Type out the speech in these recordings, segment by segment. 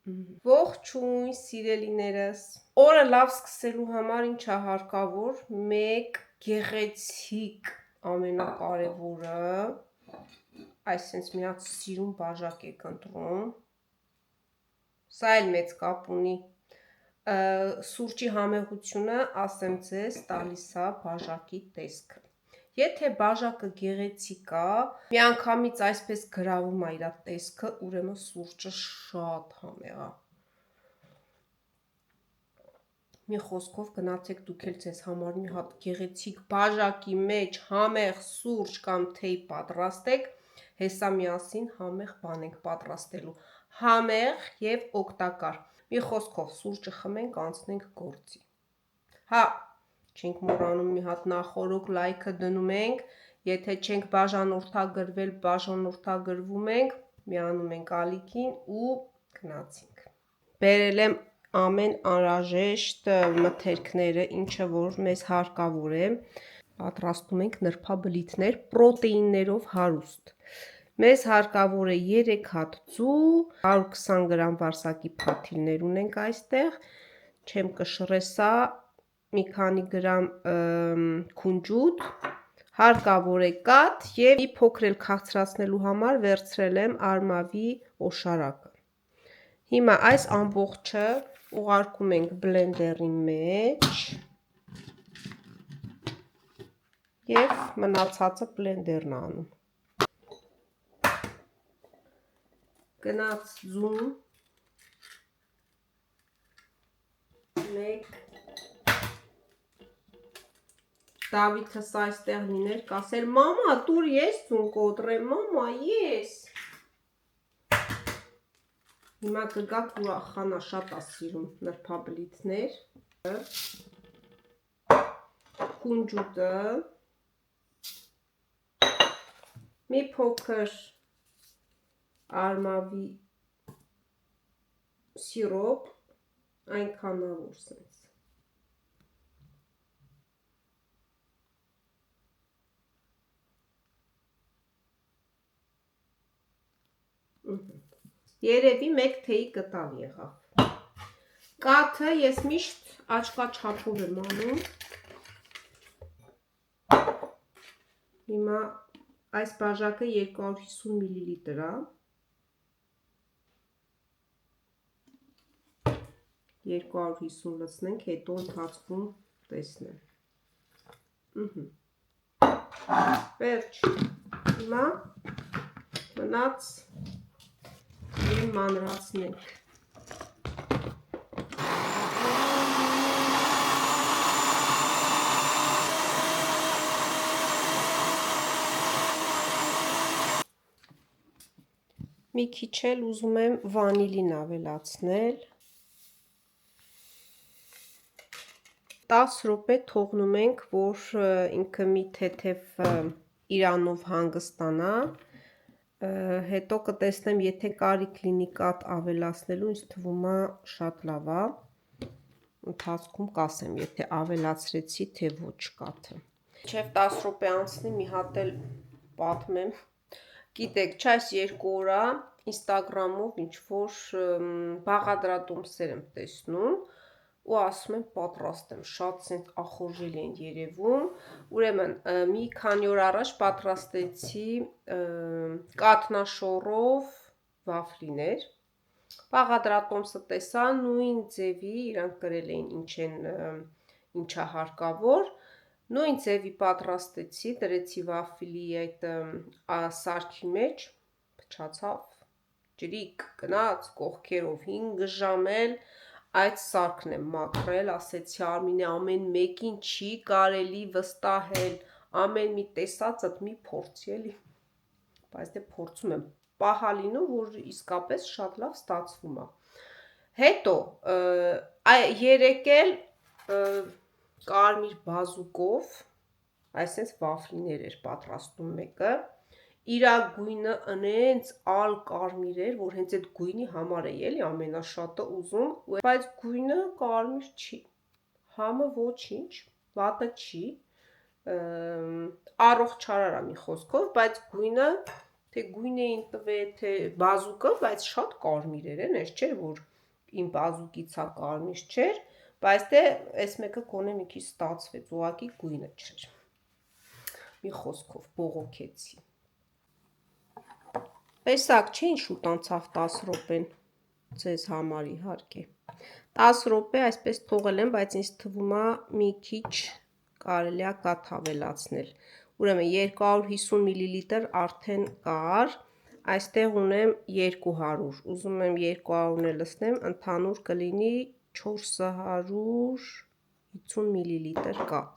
Ողջույն, սիրելիներս։ Օրը լավ սկսելու համար ինչա հարկավոր, մեկ գեղեցիկ ամենակարևորը, այսինքն մի հատ սիրուն բաժակ եք ընտրում, սա էլ մեծ կապ ունի, սուրճի համեղությունը, ասեմ ձեզ, տալիս է բաժակի տեսքը։ Եթե բաժակը գեղեցիկ է, միանգամից այսպես գրավում է իր տեսքը, ուրեմն սուրճը շատ համեղ է։ Մի խոսքով գնացեք դուք էլ ձեզ համար մի հատ գեղեցիկ բաժակի մեջ համեղ սուրճ կամ թեյ պատրաստեք, հեսա միասին համեղ բան ենք պատրաստելու, համեղ եւ օգտակար։ Մի խոսքով սուրճը խմենք, անցնենք գործի։ Հա, չենք մոռանում մի հատ նախորոք լայքը դնում ենք, եթե չենք բաժանորդագրվել, բաժանորդագրվում ենք, միանում ենք ալիքին ու գնացինք։ Բերել եմ ամեն անհրաժեշտ մթերքները, ինչը որ մեզ հարկավոր է, պատրաստում ենք նրբաբլիթներ, պրոտեիններով հարուստ։ Մեզ հարկավոր է 3 հատ ձու, 120 գրամ վարսակի փաթիլներ ունենք այստեղ, չեմ կշռե սա, մի քանի գրամ քունջուտ, հարկավոր է կաթ եւ մի փոքր էլ քաղցրացնելու համար վերցրել եմ արմավի օշարակը։ Հիմա այս ամբողջը ուղարկում ենք բլենդերի մեջ եւ մնացածը բլենդերն անում։ Գնաց ձուն, մեկ Դավիթս այստեղ լիներ, կասեր մամա, տուր ես ձուն կոտրեմ, մամա, ես։ Հիմա կգաք ուրախանա, շատ է սիրում նրբաբլիթներ, քունջուտը, մի փոքր արմավի սիրոպ, այնքան որ սենց։ Երևի մեկ թեյի կտավ եղավ։ Կաթը ես միշտ աչքա չափով եմ անում։ Հիմա այս բաժակը 250 մլ է։ 250 լցնենք, հետո ընթացքում տեսնեմ։ Վերջ։ Հիմա մնաց և մանրացնենք։ Մի քիչ էլ ուզում եմ վանիլին ավելացնել։ 10 րոպե թողնում ենք, որ ինքը մի թեթև իրանով հանգստանա, հետո կտեսնեմ, եթե կարիք լինի կաթ ավելացնելու, ինձ թվում է շատ լավ է, ընթացքում կասեմ, եթե ավելացրեցի, թե ոչ կաթը։ Մինչև 10 րոպե անցնի, մի հատ էլ պատմեմ, գիտեք, չէ, այս 2 օր ինստագրամով ինչ-որ բաղադրատոմսեր եմ տեսնում, ու ասում եմ պատրաստեմ, շատ սենց ախորժելի են երևում, ուրեմն մի քանի օր առաջ պատրաստեցի կաթնաշոռով վաֆլիներ, բաղադրատոմսը տեսա, նույն ձևի, իրանք գրել էին ինչա հարկավոր, նույն ձևի պատրաստեցի, դրեցի վաֆլի այդ սարքի մեջ, փչացավ, ջրիկ գնաց, կողքերով 5 ժամ էլ այդ սարքն եմ մաքրել, ասեցի Արմինե ամեն մեկին չի կարելի վստահել, ամեն մի տեսածդ մի փորձի էլի, բայց դե փորձում եմ, պահա լինում, որ իսկապես շատ լավ ստացվում է։ Հետո երեկ էլ կարմիր բազուկով, այսպես վաֆլիներ էր պատրաստում մեկը, իրա գույնը ընենց ալ կարմիր էր, որ հենց այդ գույնի համար էի էլի ամենաշատը ուզում, բայց գույնը կարմիր չի, համը ոչինչ, վատը չի, առողջարար է մի խոսքով, բայց գույնը, թե գույն էին տվել, թե բազուկը, բայց շատ կարմիր էր, էս չէր, որ իմ բազուկից է կարմիր չէր, բայց դե այս մեկը կոնե մի քիչ ստացվեց, ուղղակի գույնը չէր։ Մի խոսքով բողոքեցի։ Տեսակ չէ ինչ շուտ անցավ 10 րոպեն, ձեզ համար իհարկե։ 10 րոպե այսպես թողել եմ, բայց ինձ թվում է մի քիչ կարելի է կաթ ավելացնել։ Ուրեմն 250 մլ արդեն կար, այստեղ ունեմ 200, ուզում եմ 200-ն էլ լցնեմ, ընդհանուր կլինի 450 մլ կաթ։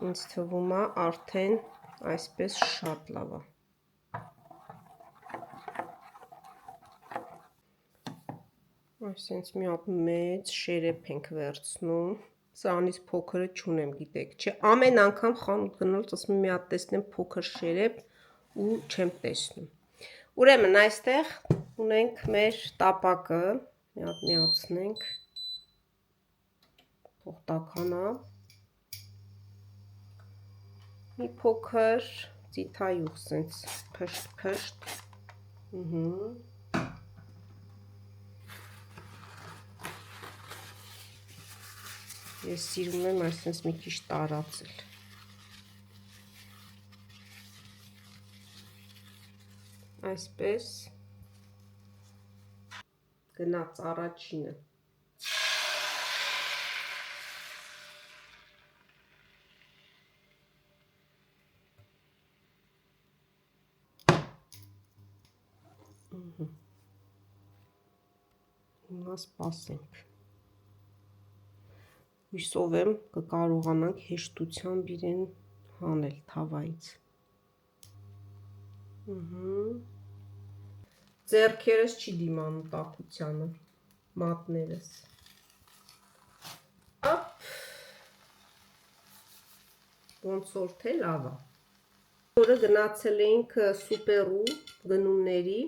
Ինձ թվում է արդեն այսպես շատ լավ է։ Այսինքն մի հատ մեծ շերեփ ենք վերցնում, սրանից փոքրը չունեմ, գիտեք, չէ, ամեն անգամ խանութ գնալուց ասում եմ մի հատ տեսնեմ փոքր շերեփ ու չեմ տեսնում։ Ուրեմն այստեղ ունենք մեր տապակը, մի հատ միացնենք, թող տաքանա, մի փոքր ծիթայուղ սենց փշտ, Ես սիրում եմ այսպես մի քիչ տարածել։ Այսպես գնաց առաջինը։ Հիմա սպասենք։ Հույսով եմ կկարողանանք հեշտությամբ իրեն հանել թավայից։ Ձեռքերս չի դիմանում տաքությանը, մատներս։ Ոնց որ թե լավ է։ Օրը գնացել էինք սուպերու գնումների,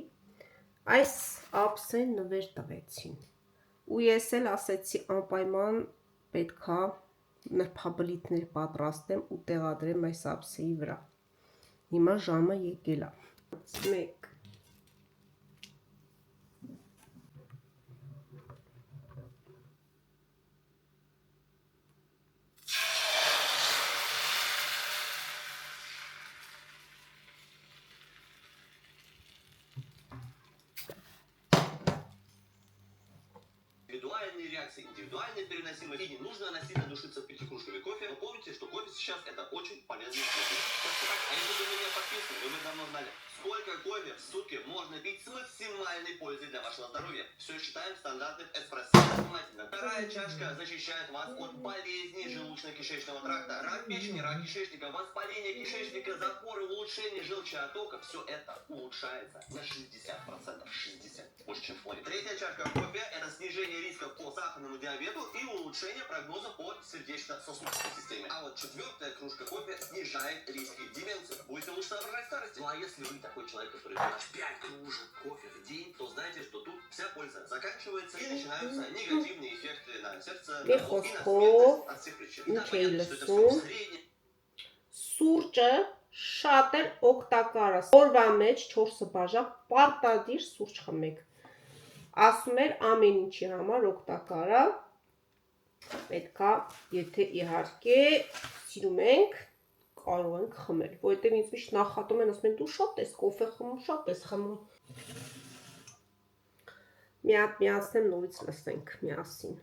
այս ափսեն նվեր տվեցին։ Ու ես էլ ասեցի անպայման պետքա նրբաբլիթներ պատրաստեմ ու տեղադրեմ այս ափսեի վրա։ Հիմա ժամը եկել է։ 1 Индивидуальные реакции, индивидуальные переносимые. И не нужно насильно душиться в 5 кружками кофе. Но помните, что кофе сейчас это очень полезный напиток. А если вы на меня подписаны, вы давно знали, сколько кофе в сутки можно пить с максимальной пользой для вашего здоровья. Все считаем в стандартных эспрессо. Внимательно. Вторая чашка защищает вас от болезней желудочно-кишечного тракта, рак печени, рак кишечника, воспаление кишечника, запоры, улучшение желчеотока. Все это улучшается на 60%. 60%. Больше, чем в половину. Третья чашка кофе – это снижение рисков по сахарному диабету и улучшение прогноза по сердечно-сосудистой системе. А вот четвертая кружка кофе снижает риски деменции. Будете лучше соображать старости. Ну а если вы такой человек, который пьет 5 кружек кофе в день, то знайте, что тут вся польза заканчивается и начинаются негативные эффекты на сердце, на мозг и на смертность от всех причин. Да, понятно, что это все в среднем. Սուրճը շատ էլ օգտակար է։ Օրվա մեջ 4 բաժակ պարտադիր սուրճ խմեք։ Ասում էր ամեն ինչի համար օգտակար է։ Պետքա, եթե իհարկե սիրում ենք, կարող ենք խմել, որովհետև ինձ միշտ նախատում են, ասում են դու շատ ես կոֆե խմում, շատ ես խմում։ Մի հատ միացնեմ, նորից լսենք միասին։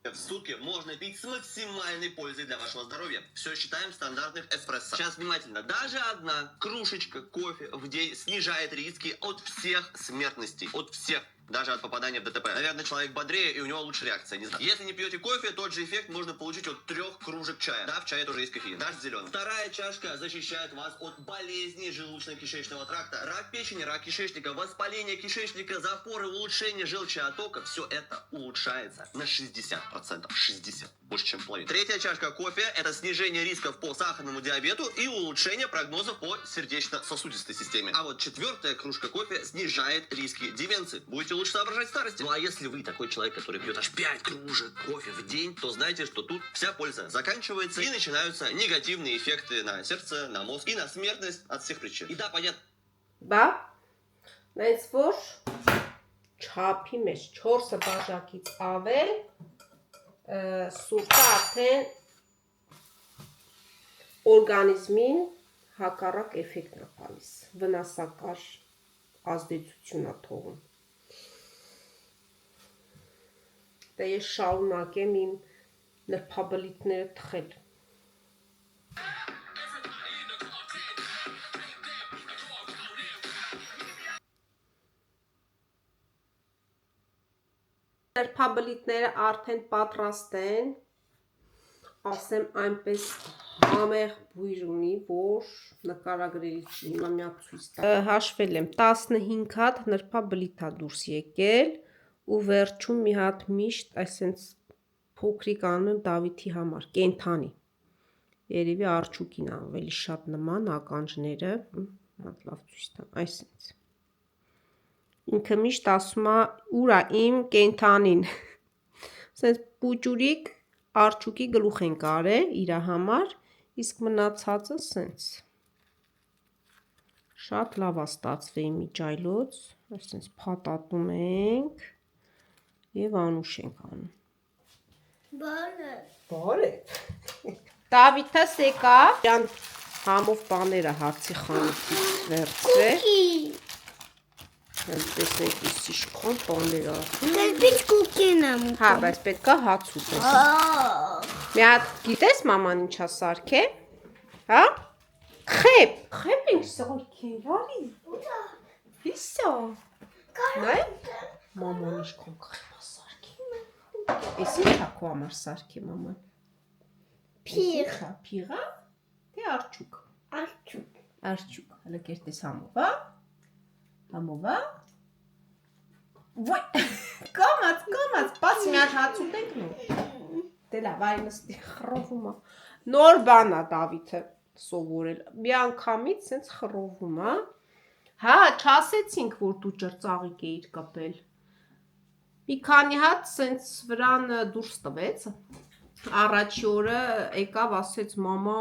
В сутки можно пить с максимальной пользой для вашего здоровья. Все считаем в стандартных эспрессо. Сейчас внимательно. Даже одна кружечка кофе в день снижает риски от всех смертностей. От всех. Даже от попадания в ДТП. Наверное, человек бодрее, и у него лучше реакция. Не знаю. Если не пьете кофе, тот же эффект можно получить от 3 кружек чая. Да, в чае тоже есть кофеин. Даже зеленый. Вторая чашка защищает вас от болезней желудочно-кишечного тракта. Рак печени, рак кишечника, воспаление кишечника, запоры, улучшение желчеотока. Все это улучшается на 60%. 60%. Больше, чем половина. Третья чашка кофе – это снижение рисков по сахарному диабету и улучшение прогноза по сердечно-сосудистой системе. А вот четвертая кружка кофе снижает риски деменции. Будете кофе лучше соображать в старости. Ну а если вы такой человек, который пьет аж 5 кружек кофе в день, то знайте, что тут вся польза заканчивается и начинаются негативные эффекты на сердце, на мозг и на смертность от всех причин. И да, понятно. Բա, նայց որ չափի մեջ 4 բաժակից ավել սուրտը արդեն օրգանիզմին հակառակ էֆեկտ է տալիս, վնասակար ազդեցություն է թողում։ Դե ես շարունակեմ իմ նրբաբլիթները թխել։ Նրբաբլիթները արդեն պատրաստ են, ասեմ այնպես համեղ բույր ունի, որ նկարագրելի չի, հիմա մի հատ ցույց տամ։ Հաշվել եմ 15 հատ նրբաբլիթ է դուրս եկել ու վերջում մի հատ միշտ այսպես փոքրիկ անում եմ Դավիթի համար, կենթանի։ Երևի արջուկին է ավելի շատ նման ականջները, հատ լավ ցույց տամ, այսպես։ Ինքը միշտ ասում է ուր է իմ կենթանին։ Սենց պուճուրիկ արջուկի գլուխ են կարել իր համար, իսկ մնացածը սենց։ Շատ լավ է ստացվել իմիջայլոց, այսպես փաթաթում ենք եւ անուշ ենք անում։ Բարև։ Դավիթը սեկա, իրան համով բաները հացի խանութից վերցրել։ Տեսնենք իսի շքոն բաները։ Դերբիչ կուկին եմ։ Հա, բայց պետք է հաց ուտես։ Մի հատ գիտես մաման ինչա սարքել։ Հա? Խեպ ենք սարքել, արի։ Իսա։ Նայ։ Մաման ինչքան խեպ է սարքել։ Էս ինչա քո համար սարքել մաման։ Փիղա։ Թե արջուկ։ Արջուկ։ Հələ կերտես համով, հա։ Համով, հա։ Ոյ։ Կամած, բաց մի հատ հաց ուտենք նո։ Դե լավ, այ նստի խռովում է։ Նոր բան է Դավիթը սովորել։ Մի անգամից սենց խռովում է։ Հա, չասեցինք, որ դու ջրծաղիկ էիր կպել։ Մի քանի հատ սենց վրան դուրս տվեց։ Առաջի օրը եկավ, ասեց մամա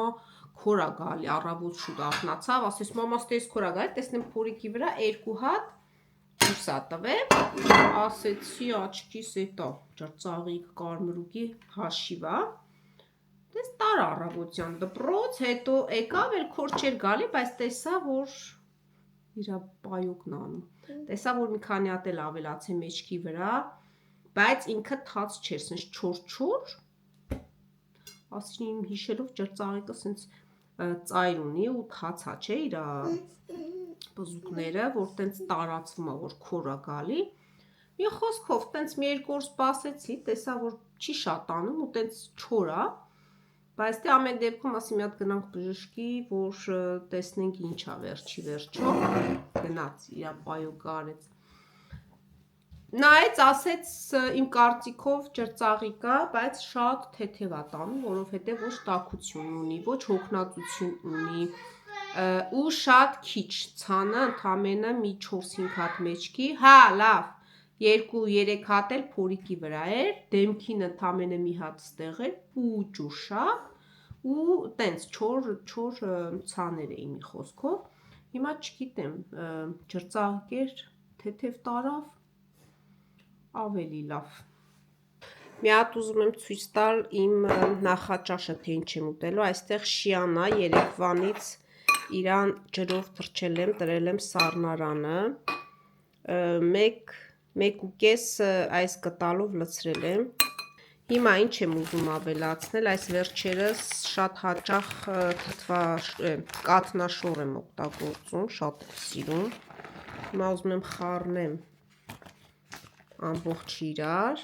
քորա գալի, առավոտ շուտ արթնացավ, ասեց մամա ստես քորա գալի, տեսնեմ փորիկի վրա 2 հատ դուրս ա տվել, ասեցի աչքիս էտա ջրծաղիկ կարմրուկի հաշիվ է։ Դες տար առավոտյան դպրոց, հետո եկավ, էլ քոր չէր գալի, բայց տեսա, որ իր պայոկն անում։ Տեսա, որ մի քանի հատ էլ ավելացե մեջքի վրա, բայց ինքը թաց չէր, սենց չոր։ Ասին իմ հիշելով ջրծաղիկը սենց ծայր ունի ու թացա չէ իր բզուկները, որ տենց տարածվում է, որ քոր է գալի։ Մի խոսքով տենց մի 2 օր սպասեցի, տեսա, որ չի շատ անում ու տենց չոր է, բայց դե ամեն դեպքում ասի մի հատ գնանք բժշկի, որ տեսնենք ինչ է վերջո, գնաց իր պայոկը արեց։ Նայեց, ասեց իմ կարծիքով ջրծաղիկա, բայց շատ թեթև է տանում, որովհետև ոչ տաքություն ունի, ոչ հոգնածություն ունի ու շատ քիչ ցանը ընդամենը մի 4-5 հատ մեջքի, հա, լավ, 2-3 հատ էլ փորիկի վրա էր, դեմքին ընդամենը մի հատ ստեղ էր, պուճուր շատ ու տենց չոր ցաներ էին մի խոսքով։ Հիմա չգիտեմ, ջրծաղիկեր թեթև տարավ ավելի լավ։ Մի հատ ուզում եմ ցույց տալ իմ նախաճաշը, թե ինչ եմ ուտելու, այստեղ շիանա երեկվանից իրան ջրով թրջել եմ, տրել եմ սառնարանը, 1.5 այս գտալով լցրել եմ։ Հիմա ինչ եմ ուզում ավելացնել, այս վերջերս շատ հաճախ կաթնաշոր եմ օգտագործում, շատ սիրում։ Հիմա ուզում եմ խառնեմ ամբողջ իրար,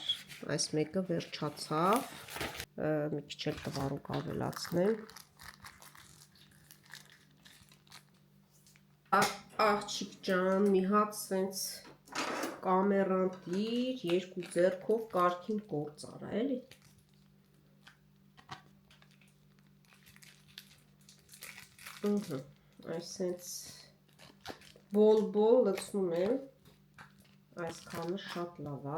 այս մեկը վերջացավ, մի քիչ էլ տվարուկ ավելացնեմ։ Աղջիկ ջան, մի հատ սենց կամերան տիր, 2 ձեռքով կարգին կործ արա, էլի։ Այս սենց բոլ լցնում եմ, Այսքանը շատ լավ է։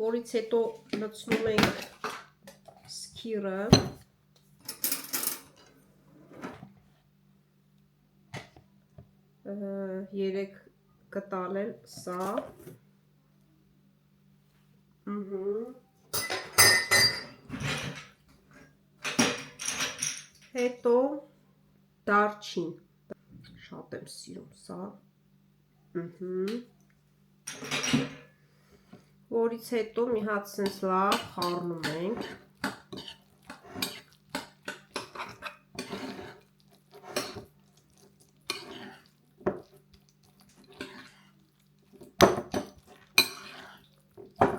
Որից հետո լցնում ենք սկիրը։ Երեք կտալել սա։ Հետո դարչին։ Շատ եմ սիրում սա։ Որից հետո մի հատ սենց լավ խառնում ենք։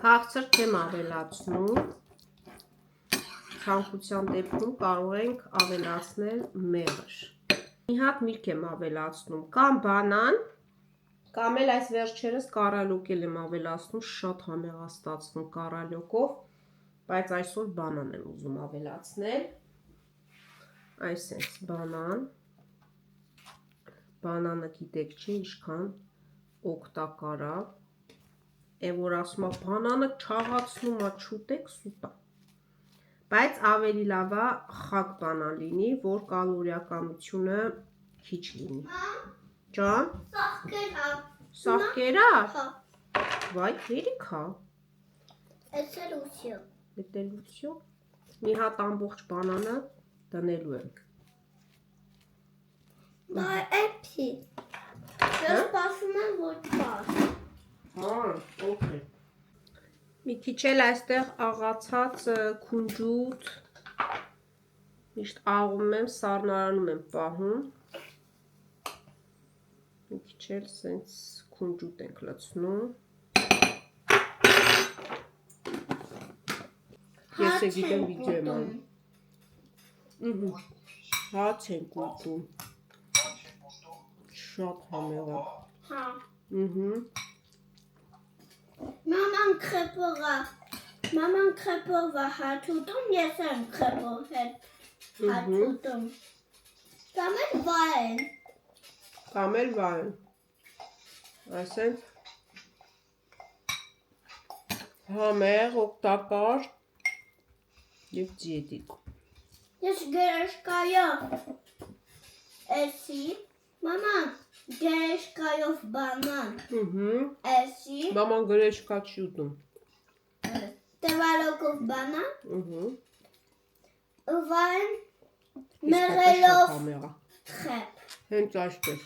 Քաղցր չեմ ավելացնում, ցանկության դեպքում կարող ենք ավելացնել մեղր։ Մի հատ միրգ եմ ավելացնում, կամ բանան, կամ էլ այս վերջերս կարալյոկ եմ ավելացնում, շատ համեղ է ստացվում կարալյոկով, բայց այսօր բանան եմ ուզում ավելացնել։ Այսպես բանան, բանանը գիտեք չէ ինչքան օգտակար է։ Որ ասում է բանանը չաղացնում է, չուտեք, սուտ է։ Բայց ավելի լավ է խակ բանան լինի, որ կալորիականությունը քիչ լինի։ Ջան, սաղկերա։ Վայ, երիք է։ Էտելուցիո։ Մի հատ ամբողջ բանանը դնելու ենք։ Էպի։ Ես սպասում եմ, որ պար։ Okay. Մի քիչ էլ այստեղ աղացած քունջուտ միշտ աղում եմ, սառնարանում եմ պահում։ Մի քիչ էլ սենց քունջուտ ենք լցնում։ Ես է գիտեմ վիդեո եմ անում։ Հաց ենք ուտում։ Շատ համեղ է։ Maman krepova hatutum, yes I'm krepohet hatutum. Kamel վայն։ Այսենք համեղ, օգտակար և դիետիկ։ Ես գերեշկայով էսի, մամա գերեշկայով բանան էսի, Մաման գրեշկա չի ուտում։ տվալոկով բանան, վայն մեղելով խեպ։ Հենց այսպես։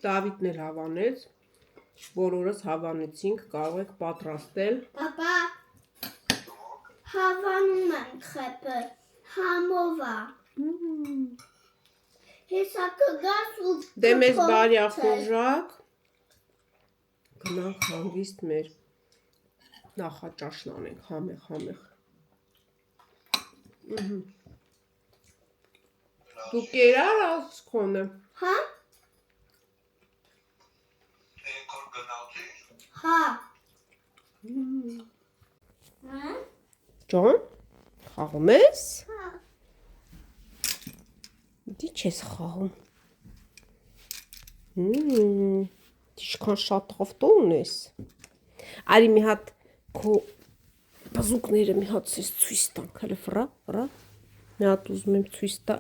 Դավիթն էլ հավանեց, բոլորս հավանեցինք, կարող եք պատրաստել։ Պապա, հավանում եմ խեպը, համով է։ Հեսա կգաս ու Դե մեզ բարի ախորժակ, գնանք հանգիստ մեր նախաճաշն անենք, համեղ։ Դու կերար ասկոնը։ Հա։ Հա։ Ջան, խաղում ես։ Հա։ Դի չես խաղում։ Ինչքան շատ ավտո ունես։ Արի մի հատ քո բազուկները մի հատ ցույց տանք, հələ վրա։ Մի հատ ուզում եմ ցույց տա։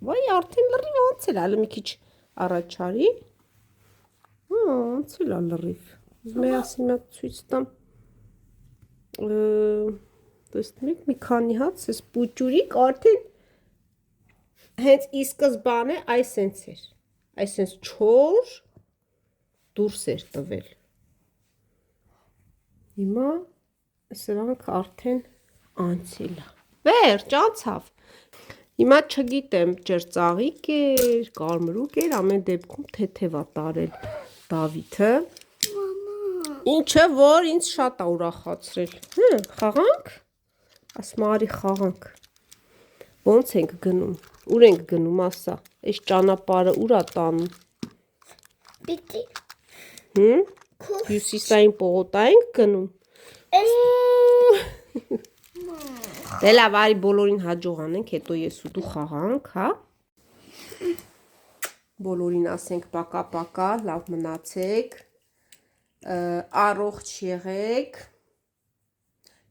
Վայ, արդեն լրիվ անցել է, հələ մի քիչ առաջարի։ Անցել է լրիվ։ Ուզում եմ ասի մի հատ ցույց տամ։ Տեսնում եք, մի քանի հատ էս պուճուրիկ արդեն հենց ի սկզբանե այսենց էր, այսենց չոր դուրս էր տվել։ Հիմա սրանք արդեն անցել է։ Վերջ, անցավ։ Հիմա չգիտեմ, ջրծաղիկ էր, կարմրուկ էր, ամեն դեպքում թեթև է տարել Դավիթը։ Ինչը որ ինձ շատ է ուրախացրել։ Խաղանք։ Ասում արի խաղանք։ Ոնց ենք գնում։ Ուր ենք գնում, ասա։ Այս ճանապարհը ուր է տանում։ Պիտի։ Հյուսիսային պողոտա ենք գնում։ Դե լավ, արի բոլորին հաջող անենք, հետո ես ու դու խաղանք, հա։ Բոլորին ասենք պակա-պակա, լավ մնացեք, առողջ եղեք։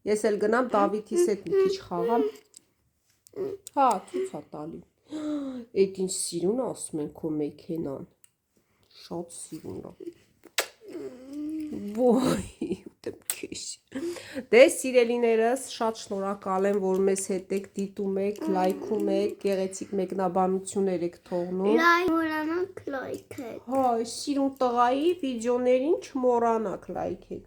Ես էլ գնամ Դավիթիս հետ մի քիչ խաղամ։ Հա, ցույց ա տալի։ Էդ ինչ սիրուն ասում են քո մեքենան։ Շատ սիրուն է։ Ոյ, ուտեմ քեզ։ Դե սիրելիներս, շատ շնորհակալ եմ, որ մեզ հետ եք, դիտում եք, լայքում եք, գեղեցիկ մեկնաբանություններ եք թողնում։ Լայք, լայք։ Հա, սիրուն տղայի վիդեոներին չմոռանաք լայքել։